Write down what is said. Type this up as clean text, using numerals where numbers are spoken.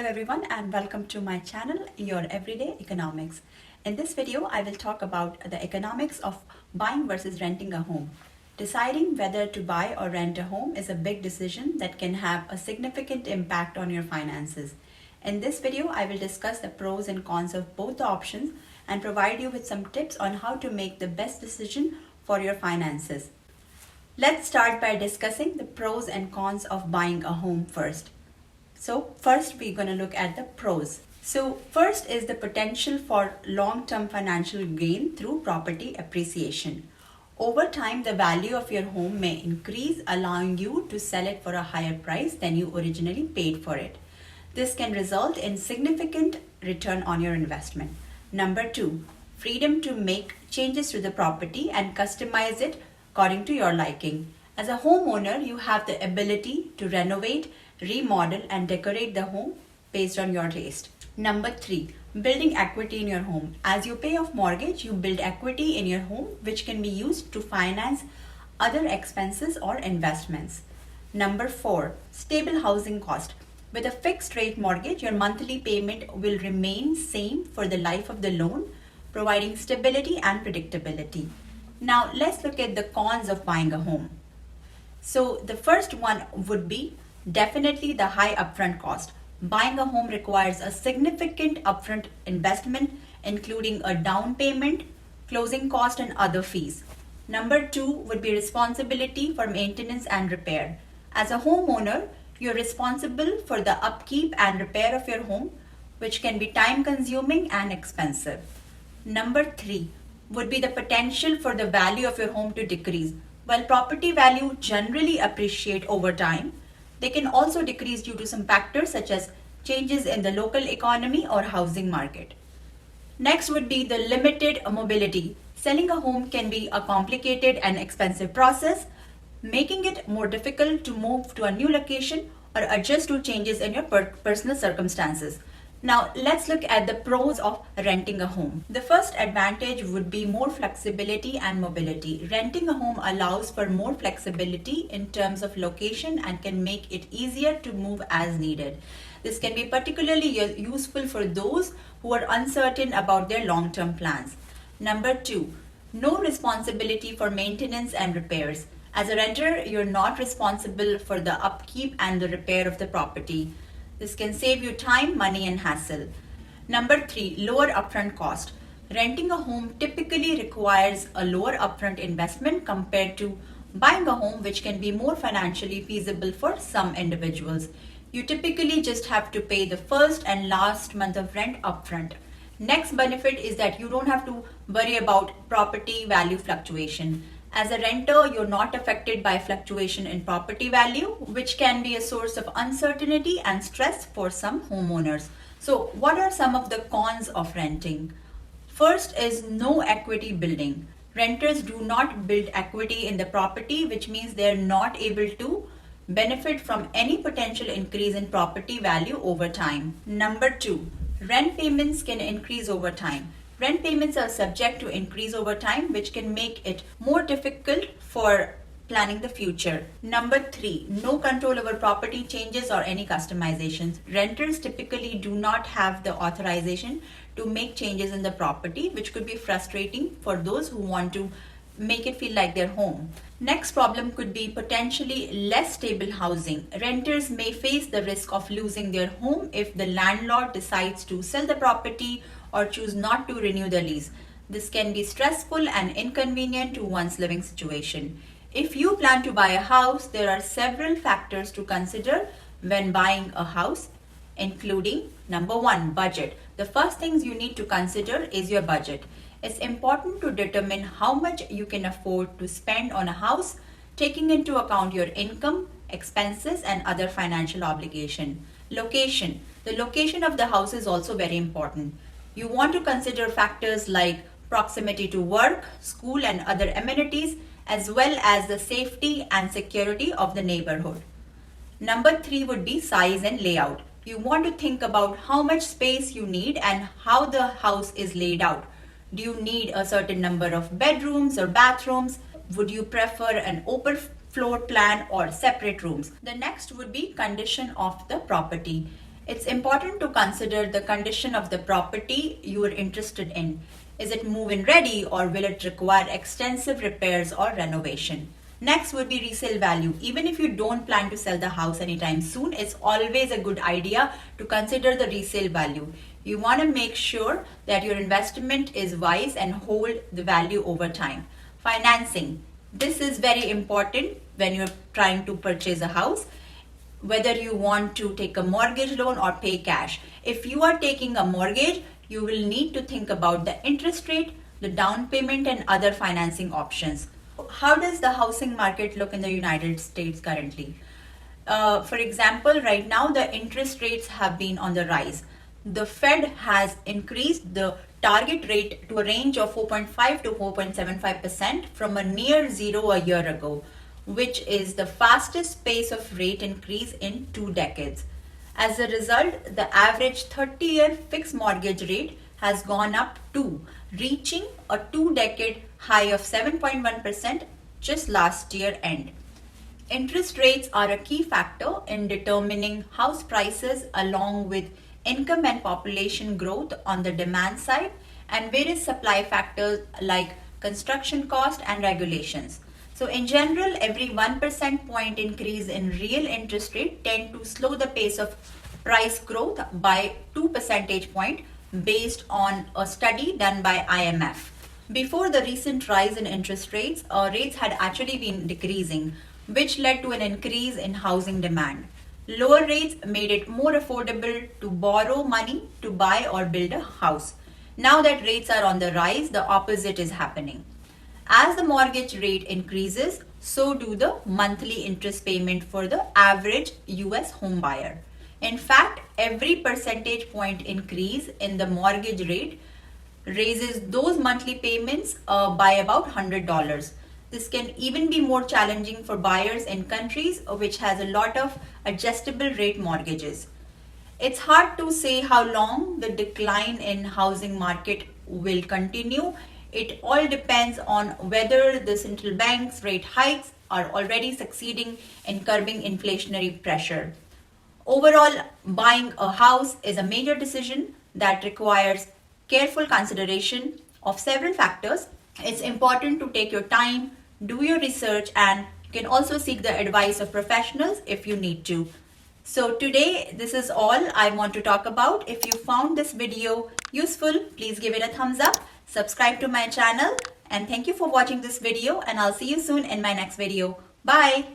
Hello everyone and welcome to my channel, Your Everyday Economics. In this video, I will talk about the economics of buying versus renting a home. Deciding whether to buy or rent a home is a big decision that can have a significant impact on your finances. In this video, I will discuss the pros and cons of both the options and provide you with some tips on how to make the best decision for your finances. Let's start by discussing the pros and cons of buying a home first. So first we're going to look at the pros. So first is the potential for long-term financial gain through property appreciation. Over time, the value of your home may increase, allowing you to sell it for a higher price than you originally paid for it. This can result in significant return on your investment. Number two, freedom to make changes to the property and customize it according to your liking. As a homeowner, you have the ability to renovate, remodel and decorate the home based on your taste. Number three, building equity in your home. As you pay off mortgage, you build equity in your home, which can be used to finance other expenses or investments. Number four, stable housing cost. With a fixed rate mortgage, your monthly payment will remain same for the life of the loan, providing stability and predictability. Now let's look at the cons of buying a home. So the first one would be definitely the high upfront cost. Buying a home requires a significant upfront investment, including a down payment, closing cost, and other fees. Number two would be responsibility for maintenance and repair. As a homeowner, you're responsible for the upkeep and repair of your home, which can be time consuming and expensive. Number three would be the potential for the value of your home to decrease. While property value generally appreciate over time, they can also decrease due to some factors such as changes in the local economy or housing market. Next would be the limited mobility. Selling a home can be a complicated and expensive process, making it more difficult to move to a new location or adjust to changes in your personal circumstances. Now let's look at the pros of renting a home. The first advantage would be more flexibility and mobility. Renting a home allows for more flexibility in terms of location and can make it easier to move as needed. This can be particularly useful for those who are uncertain about their long-term plans. Number two, no responsibility for maintenance and repairs. As a renter, you're not responsible for the upkeep and the repair of the property. This can save you time, money, and hassle. Number three, lower upfront cost. Renting a home typically requires a lower upfront investment compared to buying a home, which can be more financially feasible for some individuals. You typically just have to pay the first and last month of rent upfront. Next benefit is that you don't have to worry about property value fluctuation. As a renter, you're not affected by fluctuation in property value, which can be a source of uncertainty and stress for some homeowners. So what are some of the cons of renting? First is no equity building. Renters do not build equity in the property, which means they're not able to benefit from any potential increase in property value over time. Number two, rent payments can increase over time. Rent payments are subject to increase over time, which can make it more difficult for planning the future. Number three, no control over property changes or any customizations. Renters typically do not have the authorization to make changes in the property, which could be frustrating for those who want to make it feel like their home. Next problem could be potentially less stable housing. Renters may face the risk of losing their home if the landlord decides to sell the property or choose not to renew the lease. This can be stressful and inconvenient to one's living situation. If you plan to buy a house, there are several factors to consider when buying a house, including number one, budget. The first things you need to consider is your budget. It's important to determine how much you can afford to spend on a house, taking into account your income, expenses, and other financial obligation. Location. The location of the house is also very important. You want to consider factors like proximity to work, school, and other amenities, as well as the safety and security of the neighborhood. Number three would be size and layout. You want to think about how much space you need and how the house is laid out. Do you need a certain number of bedrooms or bathrooms? Would you prefer an open floor plan or separate rooms? The next would be condition of the property. It's important to consider the condition of the property you are interested in. Is it move-in ready or will it require extensive repairs or renovation? Next would be resale value. Even if you don't plan to sell the house anytime soon, it's always a good idea to consider the resale value. You want to make sure that your investment is wise and hold the value over time. Financing. This is very important when you're trying to purchase a house, whether you want to take a mortgage loan or pay cash. If you are taking a mortgage, you will need to think about the interest rate, the down payment, and other financing options. How does the housing market look in the United States currently? For example, right now the interest rates have been on the rise. The Fed has increased the target rate to a range of 4.5 to 4.75% from a near zero a year ago, which is the fastest pace of rate increase in 2 decades. As a result, the average 30-year fixed mortgage rate has gone up too, reaching a 2-decade high of 7.1% just last year end. Interest rates are a key factor in determining house prices along with income and population growth on the demand side and various supply factors like construction cost and regulations. So in general, every 1% point increase in real interest rate tend to slow the pace of price growth by 2 percentage point based on a study done by IMF. Before the recent rise in interest rates, rates had actually been decreasing, which led to an increase in housing demand. Lower rates made it more affordable to borrow money to buy or build a house. Now that rates are on the rise, the opposite is happening. As the mortgage rate increases, so do the monthly interest payment for the average US home buyer. In fact, every percentage point increase in the mortgage rate raises those monthly payments by about $100. This can even be more challenging for buyers in countries which has a lot of adjustable rate mortgages. It's hard to say how long the decline in housing market will continue. It all depends on whether the central bank's rate hikes are already succeeding in curbing inflationary pressure. Overall, buying a house is a major decision that requires careful consideration of several factors. It's important to take your time, do your research, and you can also seek the advice of professionals if you need to. So today, this is all I want to talk about. If you found this video useful, please give it a thumbs up, subscribe to my channel, and thank you for watching this video, and I'll see you soon in my next video. Bye!